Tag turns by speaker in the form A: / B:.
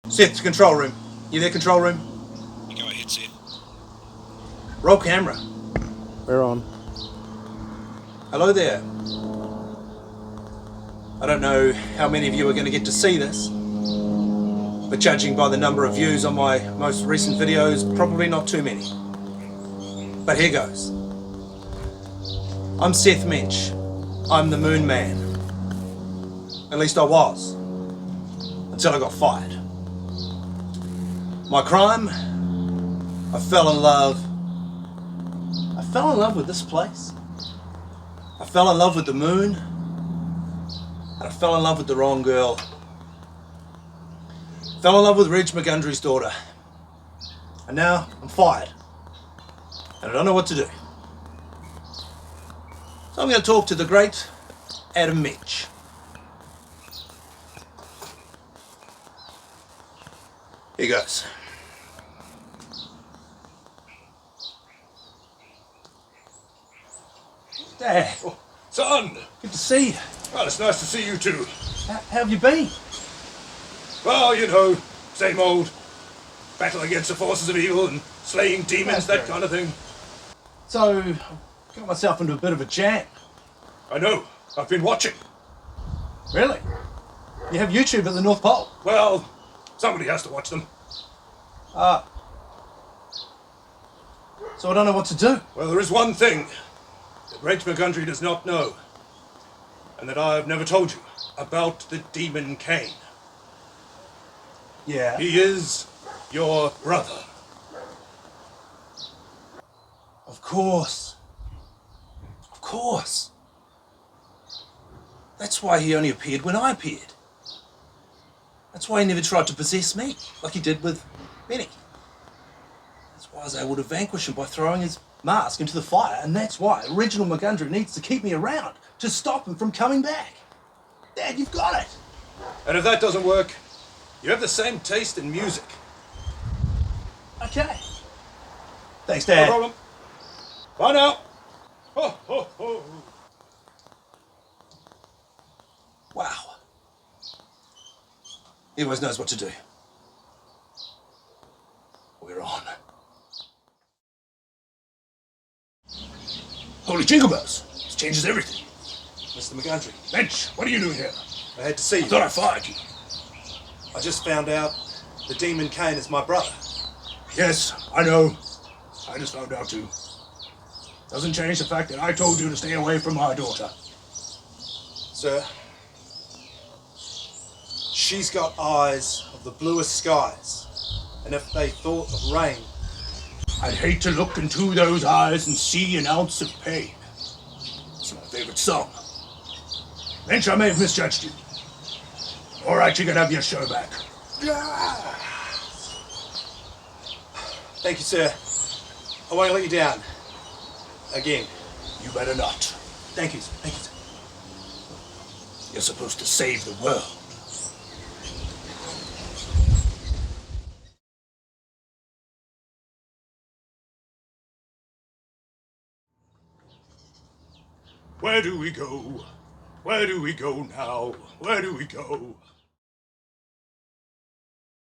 A: Seth, control room. You there, control room?
B: Go ahead, Seth.
A: Roll camera.
C: We're on.
A: Hello there. I don't know how many of you are going to get to see this, but judging by the number of views on my most recent videos, probably not too many. But here goes. I'm Seth Mensch. I'm the Moon Man. At least I was, until I got fired. My crime? I fell in love with this place. I fell in love with the moon, and I fell in love with the wrong girl. Fell in love with Regunald McGundry's daughter. And now I'm fired. And I don't know what to do. So I'm going to talk to the great Adam Mensch. Here goes. Dad,
B: Son!
A: good to see you.
B: Well, it's nice to see you too.
A: How have you been?
B: Well, you know, same old. Battle against the forces of evil and slaying demons, that kind of thing.
A: So, I got myself into a bit of a jam.
B: I know. I've been watching.
A: Really? You have YouTube at the North Pole?
B: Well, somebody has to watch them.
A: So I don't know what to do.
B: Well, there is one thing that Regunald McGundry does not know, and that I have never told you about the demon Cain.
A: Yeah.
B: He is your brother.
A: Of course. Of course. That's why he only appeared when I appeared. That's why he never tried to possess me, like he did with Benny. That's why I was able to vanquish him by throwing his mask into the fire, and that's why Regunald McGundry needs to keep me around, to stop him from coming back. Dad, you've got it.
B: And if that doesn't work, you have the same taste in music.
A: Okay. Thanks,
B: No
A: Dad.
B: problem. Bye now. Ho, ho, ho.
A: Wow. He always knows what to do. We're on.
B: Holy jingle bells. This changes everything.
A: Mr. McGundry,
B: Mensch, what are you doing here?
A: I had to see
B: I
A: you.
B: thought I fired you.
A: I just found out the demon Cain is my brother.
B: Yes, I know. I just found out too. Doesn't change the fact that I told you to stay away from my daughter.
A: Sir, she's got eyes of the bluest skies, and if they thought of rain,
B: I'd hate to look into those eyes and see an ounce of pain. It's my favorite song. Mensch, I may have misjudged you. All right, you can have your show back.
A: thank you, sir. I won't let you down. Again.
B: You better not.
A: Thank you, sir. Thank you, sir.
B: You're supposed to save the world. Where do we go? Where do we go now? Where do we go?